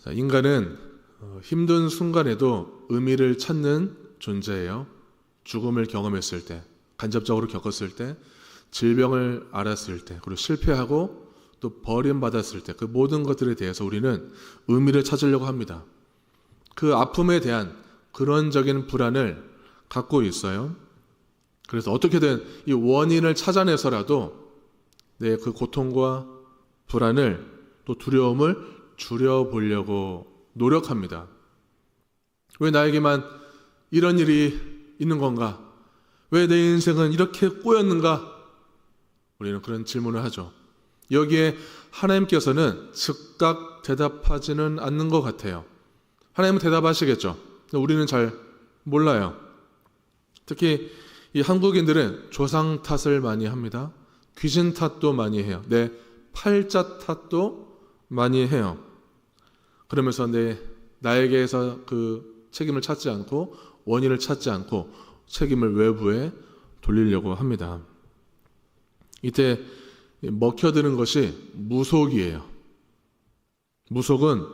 자, 인간은 힘든 순간에도 의미를 찾는 존재예요. 죽음을 경험했을 때, 간접적으로 겪었을 때, 질병을 앓았을 때, 그리고 실패하고 또 버림받았을 때, 그 모든 것들에 대해서 우리는 의미를 찾으려고 합니다. 그 아픔에 대한 근원적인 불안을 갖고 있어요. 그래서 어떻게든 이 원인을 찾아내서라도 내 그 고통과 불안을 또 두려움을 줄여보려고 노력합니다. 왜 나에게만 이런 일이 있는 건가? 왜 내 인생은 이렇게 꼬였는가? 우리는 그런 질문을 하죠. 여기에 하나님께서는 즉각 대답하지는 않는 것 같아요. 하나님은 대답하시겠죠. 우리는 잘 몰라요. 특히 이 한국인들은 조상 탓을 많이 합니다. 귀신 탓도 많이 해요. 내 팔자 탓도 많이 해요. 그러면서 나에게서 그 책임을 찾지 않고 원인을 찾지 않고 책임을 외부에 돌리려고 합니다. 이때 먹혀드는 것이 무속이에요. 무속은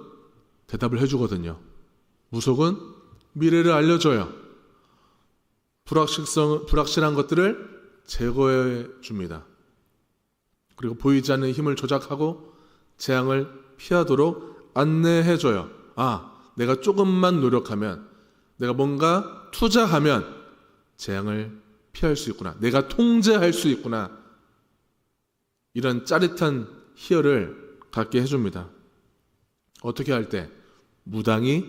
대답을 해주거든요. 무속은 미래를 알려줘요. 불확실한 것들을 제거해 줍니다. 그리고 보이지 않는 힘을 조작하고 재앙을 피하도록 안내해줘요. 내가 조금만 노력하면, 내가 뭔가 투자하면 재앙을 피할 수 있구나. 내가 통제할 수 있구나. 이런 짜릿한 희열을 갖게 해줍니다. 어떻게 할 때? 무당이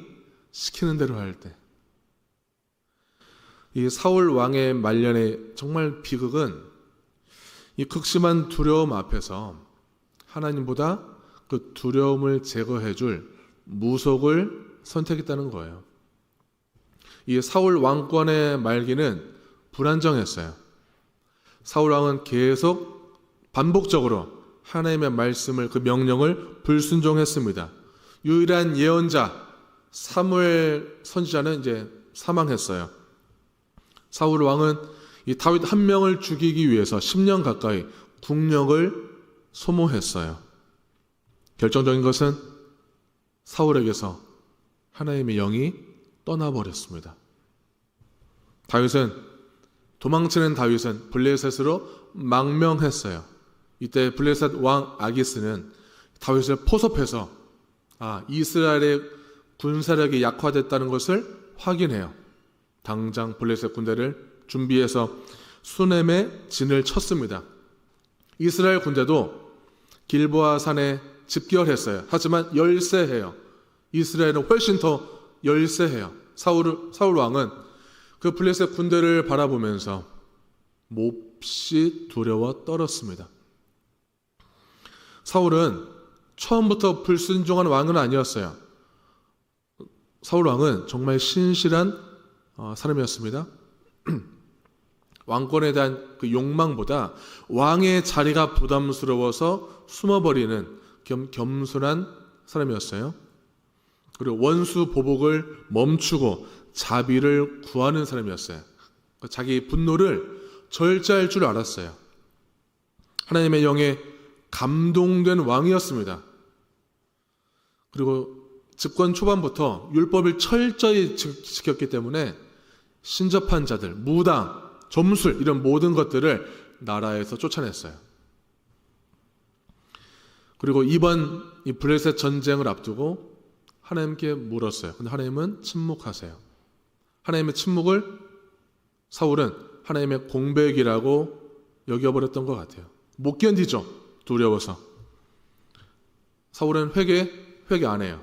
시키는 대로 할 때. 이 사울 왕의 말년의 정말 비극은 이 극심한 두려움 앞에서 하나님보다 그 두려움을 제거해 줄 무속을 선택했다는 거예요. 이 사울 왕권의 말기는 불안정했어요. 사울 왕은 계속 반복적으로 하나님의 말씀을, 그 명령을 불순종했습니다. 유일한 예언자 사무엘 선지자는 이제 사망했어요. 사울 왕은 이 다윗 한 명을 죽이기 위해서 10년 가까이 국력을 소모했어요. 결정적인 것은 사울에게서 하나님의 영이 떠나버렸습니다. 도망치는 다윗은 블레셋으로 망명했어요. 이때 블레셋 왕 아기스는 다윗을 포섭해서 이스라엘의 군사력이 약화됐다는 것을 확인해요. 당장 블레셋 군대를 준비해서 수넴에 진을 쳤습니다. 이스라엘 군대도 길보아 산에 집결했어요. 하지만 열세해요. 이스라엘은 훨씬 더 열세해요. 사울 왕은 그 블레셋 군대를 바라보면서 몹시 두려워 떨었습니다. 사울은 처음부터 불순종한 왕은 아니었어요. 사울 왕은 정말 신실한 사람이었습니다. 왕권에 대한 그 욕망보다 왕의 자리가 부담스러워서 숨어버리는 겸손한 사람이었어요. 그리고 원수 보복을 멈추고 자비를 구하는 사람이었어요. 자기 분노를 절제할 줄 알았어요. 하나님의 영에 감동된 왕이었습니다. 그리고 집권 초반부터 율법을 철저히 지켰기 때문에 신접한 자들, 무당, 점술 이런 모든 것들을 나라에서 쫓아냈어요. 그리고 이번 이 블레셋 전쟁을 앞두고 하나님께 물었어요. 근데 하나님은 침묵하세요. 하나님의 침묵을 사울은 하나님의 공백이라고 여겨버렸던 것 같아요. 못 견디죠. 두려워서. 사울은 회개 안 해요.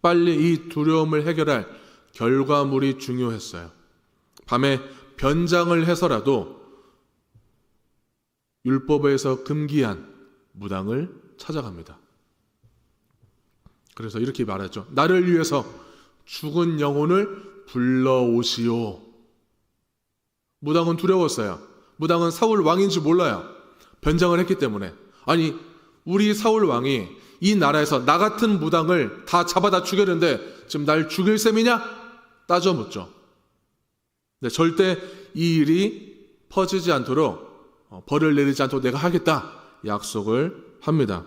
빨리 이 두려움을 해결할 결과물이 중요했어요. 밤에 변장을 해서라도 율법에서 금기한 무당을 찾아갑니다. 그래서 이렇게 말하죠. 나를 위해서 죽은 영혼을 불러오시오. 무당은 두려웠어요. 무당은 사울 왕인지 몰라요. 변장을 했기 때문에. 우리 사울 왕이 이 나라에서 나 같은 무당을 다 잡아다 죽였는데 지금 날 죽일 셈이냐? 따져 묻죠. 근데 절대 이 일이 퍼지지 않도록, 벌을 내리지 않도록 내가 하겠다 약속을 합니다.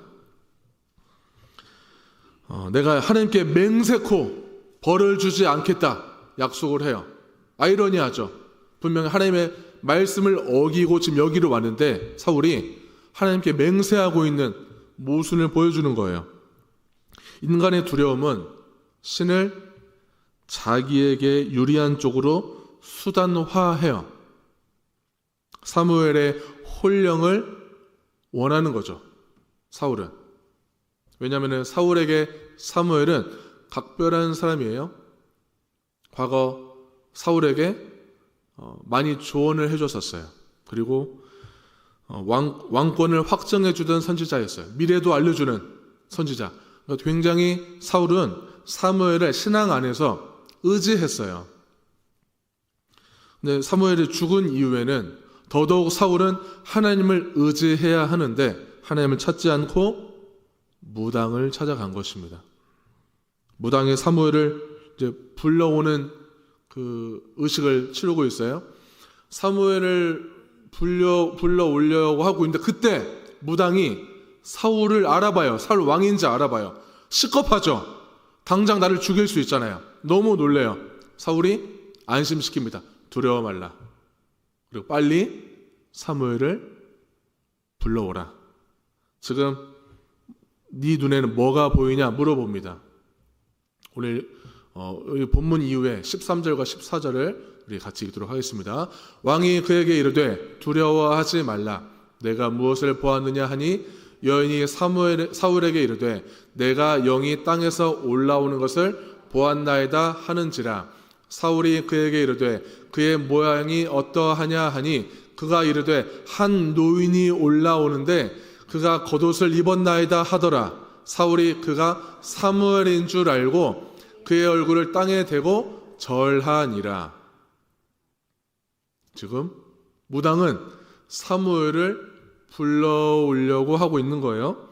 내가 하나님께 맹세코 벌을 주지 않겠다 약속을 해요. 아이러니하죠. 분명히 하나님의 말씀을 어기고 지금 여기로 왔는데 사울이 하나님께 맹세하고 있는 모순을 보여주는 거예요. 인간의 두려움은 신을 자기에게 유리한 쪽으로 수단화해요. 사무엘의 혼령을 원하는 거죠. 사울은. 왜냐하면 사울에게 사무엘은 각별한 사람이에요. 과거 사울에게 많이 조언을 해줬었어요. 그리고 왕권을 확정해 주던 선지자였어요. 미래도 알려주는 선지자. 그러니까 굉장히 사울은 사무엘을 신앙 안에서 의지했어요. 근데 사무엘이 죽은 이후에는 더더욱 사울은 하나님을 의지해야 하는데 하나님을 찾지 않고 무당을 찾아간 것입니다. 무당이 사무엘을 이제 불러오는 그 의식을 치르고 있어요. 사무엘을 불러오려고 하고 있는데 그때 무당이 사울을 알아봐요. 사울 왕인지 알아봐요. 시겁하죠. 당장 나를 죽일 수 있잖아요. 너무 놀래요. 사울이 안심시킵니다. 두려워 말라. 그리고 빨리 사무엘을 불러오라. 지금 네 눈에는 뭐가 보이냐 물어봅니다. 오늘 본문 이후에 13절과 14절을 우리 같이 읽도록 하겠습니다. 왕이 그에게 이르되 두려워하지 말라. 내가 무엇을 보았느냐 하니 여인이 사울에게 이르되 내가 영이 땅에서 올라오는 것을 보았나이다 하는지라. 사울이 그에게 이르되 그의 모양이 어떠하냐 하니 그가 이르되 한 노인이 올라오는데 그가 겉옷을 입었나이다 하더라. 사울이 그가 사무엘인 줄 알고 그의 얼굴을 땅에 대고 절하니라. 지금 무당은 사무엘을 불러오려고 하고 있는 거예요.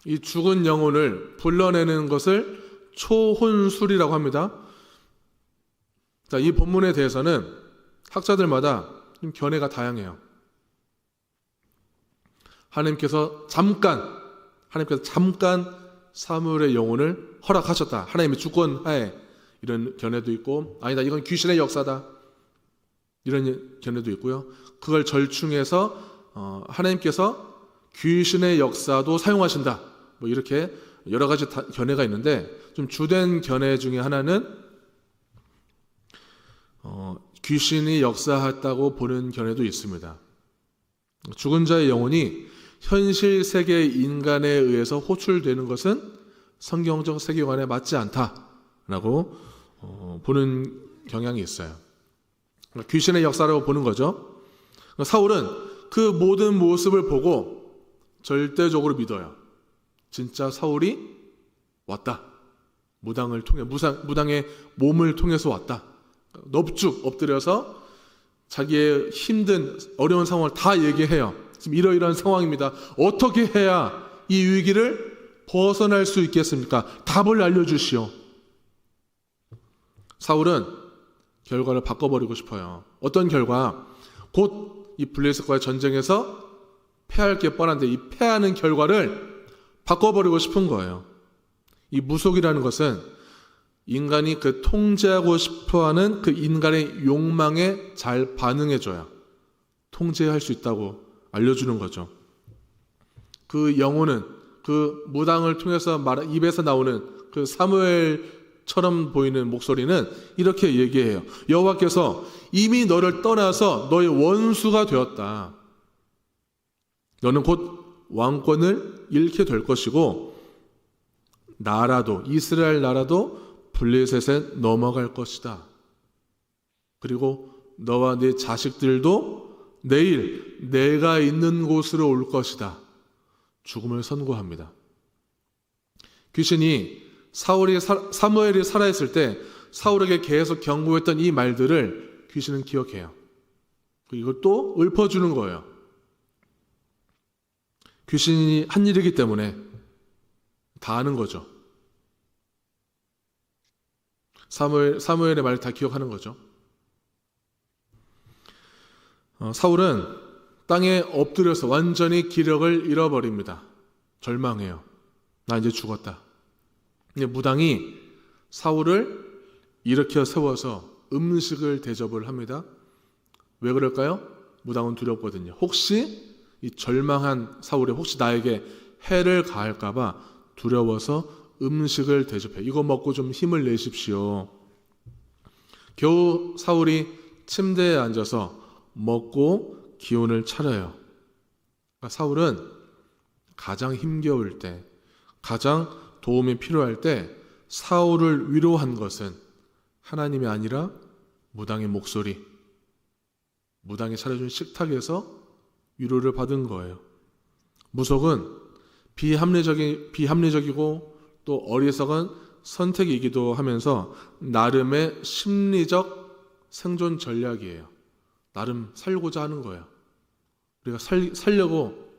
이 죽은 영혼을 불러내는 것을 초혼술이라고 합니다. 자, 이 본문에 대해서는 학자들마다 좀 견해가 다양해요. 하나님께서 잠깐 사무엘의 영혼을 허락하셨다. 하나님의 주권하에. 이런 견해도 있고, 아니다, 이건 귀신의 역사다. 이런 견해도 있고요. 그걸 절충해서 하나님께서 귀신의 역사도 사용하신다. 뭐 이렇게 여러 가지 견해가 있는데 좀 주된 견해 중에 하나는 귀신이 역사했다고 보는 견해도 있습니다. 죽은 자의 영혼이 현실 세계 인간에 의해서 호출되는 것은 성경적 세계관에 맞지 않다라고 보는 경향이 있어요. 귀신의 역사라고 보는 거죠. 사울은 그 모든 모습을 보고 절대적으로 믿어요. 진짜 사울이 왔다. 무당을 통해, 무당의 몸을 통해서 왔다. 넙죽 엎드려서 자기의 힘든 어려운 상황을 다 얘기해요. 지금 이러이러한 상황입니다. 어떻게 해야 이 위기를 벗어날 수 있겠습니까? 답을 알려주시오. 사울은 결과를 바꿔버리고 싶어요. 어떤 결과? 곧 이 블레셋과의 전쟁에서 패할 게 뻔한데 이 패하는 결과를 바꿔버리고 싶은 거예요. 이 무속이라는 것은 인간이 그 통제하고 싶어하는 그 인간의 욕망에 잘 반응해줘야 통제할 수 있다고 알려주는 거죠. 그 영혼은 그 무당을 통해서 입에서 나오는 그 사무엘처럼 보이는 목소리는 이렇게 얘기해요. 여호와께서 이미 너를 떠나서 너의 원수가 되었다. 너는 곧 왕권을 잃게 될 것이고 나라도, 이스라엘 나라도 블레셋에 넘어갈 것이다. 그리고 너와 네 자식들도 내일 내가 있는 곳으로 올 것이다. 죽음을 선고합니다. 귀신이 사무엘이 살아있을 때 사울에게 계속 경고했던 이 말들을 귀신은 기억해요. 이걸 또 읊어주는 거예요. 귀신이 한 일이기 때문에 다 아는 거죠. 사무엘의 말을 다 기억하는 거죠. 사울은 땅에 엎드려서 완전히 기력을 잃어버립니다. 절망해요. 나 이제 죽었다. 근데 무당이 사울을 일으켜 세워서 음식을 대접을 합니다. 왜 그럴까요? 무당은 두렵거든요. 혹시 이 절망한 사울이 혹시 나에게 해를 가할까봐 두려워서 음식을 대접해. 이거 먹고 좀 힘을 내십시오. 겨우 사울이 침대에 앉아서 먹고 기운을 차려요. 그러니까 사울은 가장 힘겨울 때, 가장 도움이 필요할 때 사울을 위로한 것은 하나님이 아니라 무당의 목소리, 무당이 차려준 식탁에서 위로를 받은 거예요. 무속은 비합리적이고 또 어리석은 선택이기도 하면서 나름의 심리적 생존 전략이에요. 나름 살고자 하는 거예요. 우리가 살려고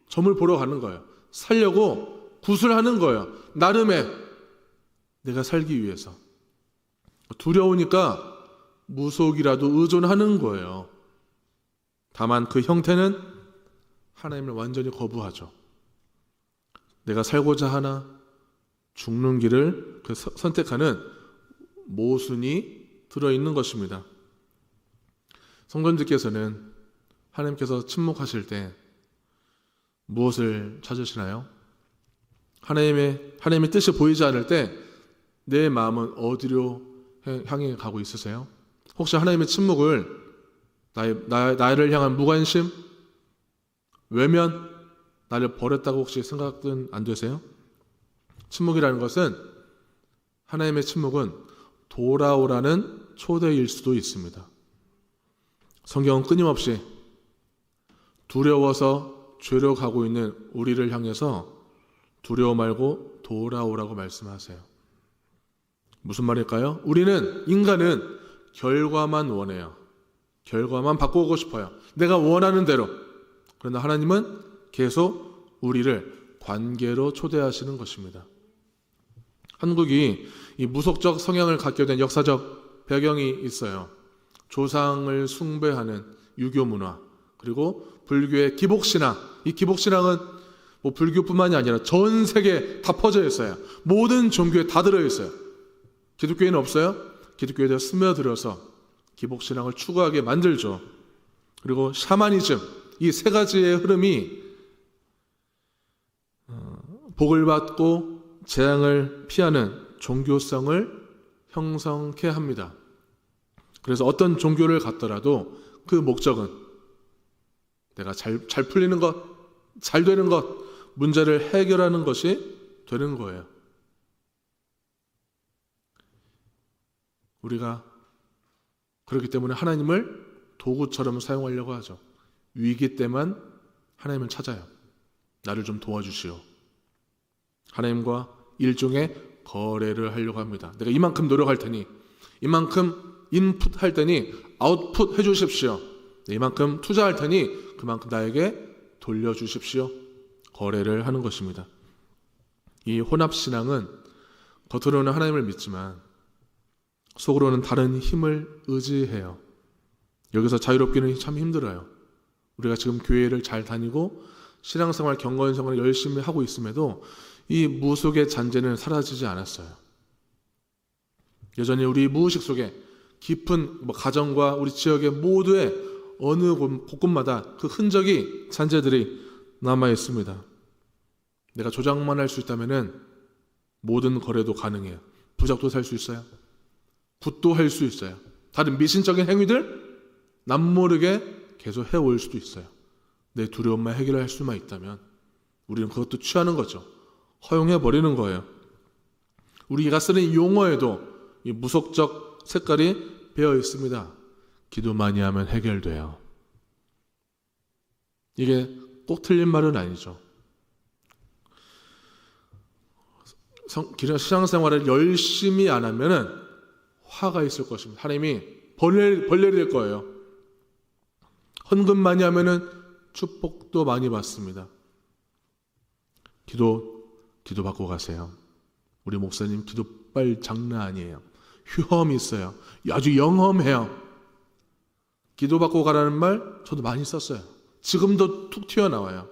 점을 보러 가는 거예요. 살려고 구슬하는 거예요. 나름의 내가 살기 위해서. 두려우니까 무속이라도 의존하는 거예요. 다만 그 형태는 하나님을 완전히 거부하죠. 내가 살고자 하나 죽는 길을 선택하는 모순이 들어있는 것입니다. 성도님들께서는 하나님께서 침묵하실 때 무엇을 찾으시나요? 하나님의 뜻이 보이지 않을 때 내 마음은 어디로 향해 가고 있으세요? 혹시 하나님의 침묵을 나를 향한 무관심, 외면, 나를 버렸다고 혹시 생각은 안 되세요? 침묵이라는 것은, 하나님의 침묵은 돌아오라는 초대일 수도 있습니다. 성경은 끊임없이 두려워서 죄로 가고 있는 우리를 향해서 두려워 말고 돌아오라고 말씀하세요. 무슨 말일까요? 인간은 결과만 원해요. 결과만 바꾸고 싶어요. 내가 원하는 대로. 그러나 하나님은 계속 우리를 관계로 초대하시는 것입니다. 한국이 이 무속적 성향을 갖게 된 역사적 배경이 있어요. 조상을 숭배하는 유교 문화, 그리고 불교의 기복신앙. 이 기복신앙은 불교뿐만이 아니라 전 세계에 다 퍼져 있어요. 모든 종교에 다 들어있어요. 기독교에는 없어요? 기독교에도 스며들어서 기복신앙을 추구하게 만들죠. 그리고 샤머니즘, 이 세 가지의 흐름이 복을 받고 재앙을 피하는 종교성을 형성케 합니다. 그래서 어떤 종교를 갖더라도 그 목적은 내가 잘 풀리는 것, 잘 되는 것, 문제를 해결하는 것이 되는 거예요. 우리가 그렇기 때문에 하나님을 도구처럼 사용하려고 하죠. 위기 때만 하나님을 찾아요. 나를 좀 도와주시오. 하나님과 일종의 거래를 하려고 합니다. 내가 이만큼 노력할 테니, 이만큼 인풋 할 테니 아웃풋 해주십시오. 이만큼 투자할 테니 그만큼 나에게 돌려주십시오. 거래를 하는 것입니다. 이 혼합신앙은 겉으로는 하나님을 믿지만 속으로는 다른 힘을 의지해요. 여기서 자유롭기는 참 힘들어요. 우리가 지금 교회를 잘 다니고 신앙생활, 경건생활을 열심히 하고 있음에도 이 무속의 잔재는 사라지지 않았어요. 여전히 우리 무의식 속에 깊은 가정과 우리 지역의 모두의 어느 곳곳마다 그 흔적이, 잔재들이 남아 있습니다. 내가 조작만 할 수 있다면 모든 거래도 가능해요. 부적도 살 수 있어요. 굿도 할 수 있어요. 다른 미신적인 행위들 남모르게 계속 해올 수도 있어요. 내 두려움만 해결할 수만 있다면 우리는 그것도 취하는 거죠. 허용해버리는 거예요. 우리가 쓰는 용어에도 이 무속적 색깔이 배어 있습니다. 기도 많이 하면 해결돼요. 이게 꼭 틀린 말은 아니죠. 신앙생활을 열심히 안 하면은 화가 있을 것입니다. 하나님이 벌 내릴 거예요. 헌금 많이 하면은 축복도 많이 받습니다. 기도 받고 가세요. 우리 목사님 기도빨 장난 아니에요. 휴험이 있어요. 아주 영험해요. 기도 받고 가라는 말 저도 많이 썼어요. 지금도 툭 튀어나와요.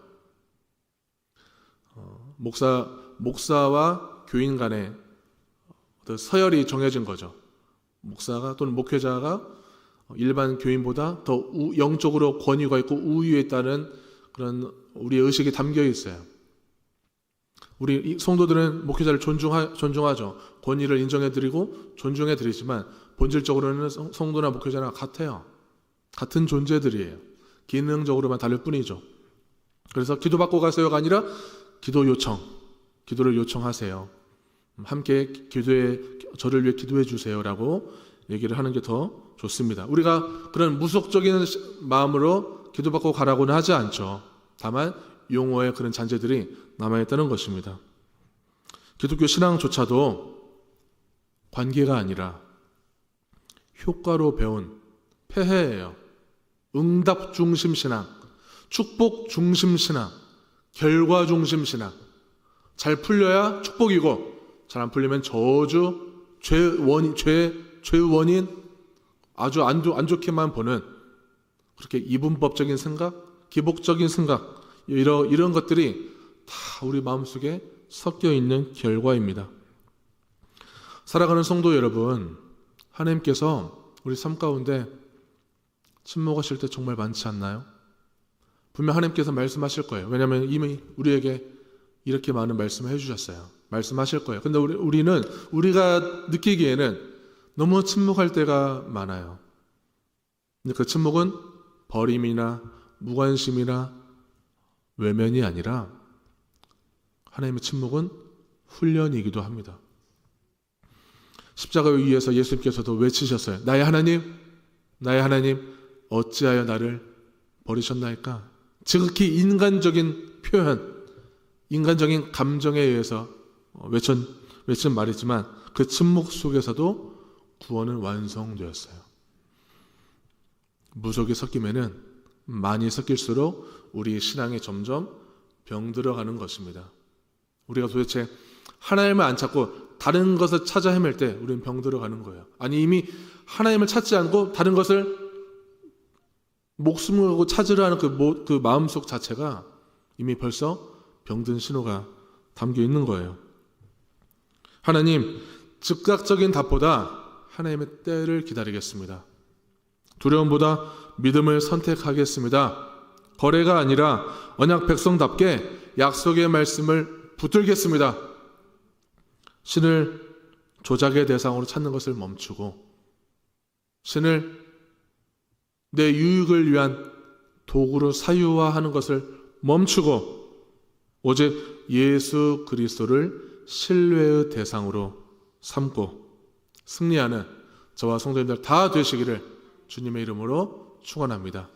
목사와 교인 간의 어떤 서열이 정해진 거죠. 목사가 또는 목회자가 일반 교인보다 더 영적으로 권위가 있고 우위에 있다는 그런 우리의 의식이 담겨 있어요. 우리 성도들은 목회자를 존중하죠. 권위를 인정해드리고 존중해드리지만 본질적으로는 성도나 목회자나 같아요. 같은 존재들이에요. 기능적으로만 다를 뿐이죠. 그래서 기도받고 가세요가 아니라 기도를 요청하세요. 함께 저를 위해 기도해 주세요라고 얘기를 하는 게 더 좋습니다. 우리가 그런 무속적인 마음으로 기도받고 가라고는 하지 않죠. 다만 용어의 그런 잔재들이 남아있다는 것입니다. 기독교 신앙조차도 관계가 아니라 효과로 배운 폐해예요. 응답 중심 신앙, 축복 중심 신앙, 결과 중심 신앙. 잘 풀려야 축복이고 잘 안 풀리면 저주, 죄원인, 아주 안 좋게만 보는 그렇게 이분법적인 생각, 기복적인 생각, 이런 것들이 다 우리 마음속에 섞여 있는 결과입니다. 살아가는 성도 여러분, 하나님께서 우리 삶 가운데 침묵하실 때 정말 많지 않나요? 분명 하나님께서 말씀하실 거예요. 왜냐하면 이미 우리에게 이렇게 많은 말씀을 해주셨어요. 말씀하실 거예요. 근데 우리가 느끼기에는 너무 침묵할 때가 많아요. 근데 그 침묵은 버림이나 무관심이나 외면이 아니라 하나님의 침묵은 훈련이기도 합니다. 십자가 위에서 예수님께서도 외치셨어요. 나의 하나님, 어찌하여 나를 버리셨나이까? 지극히 인간적인 표현, 인간적인 감정에 의해서 외친 말이지만 그 침묵 속에서도 구원은 완성되었어요. 무속이 섞이면은 많이 섞일수록 우리 신앙이 점점 병들어가는 것입니다. 우리가 도대체 하나님을 안 찾고 다른 것을 찾아 헤맬 때 우리는 병들어가는 거예요. 아니 이미 하나님을 찾지 않고 다른 것을 목숨을 걸고 찾으려 하는 그 마음속 자체가 이미 벌써 병든 신호가 담겨 있는 거예요. 하나님, 즉각적인 답보다 하나님의 때를 기다리겠습니다. 두려움보다 믿음을 선택하겠습니다. 거래가 아니라 언약 백성답게 약속의 말씀을 붙들겠습니다. 신을 조작의 대상으로 찾는 것을 멈추고 신을 내 유익을 위한 도구로 사유화하는 것을 멈추고 오직 예수 그리스도를 신뢰의 대상으로 삼고 승리하는 저와 성도님들 다 되시기를 주님의 이름으로 축원합니다.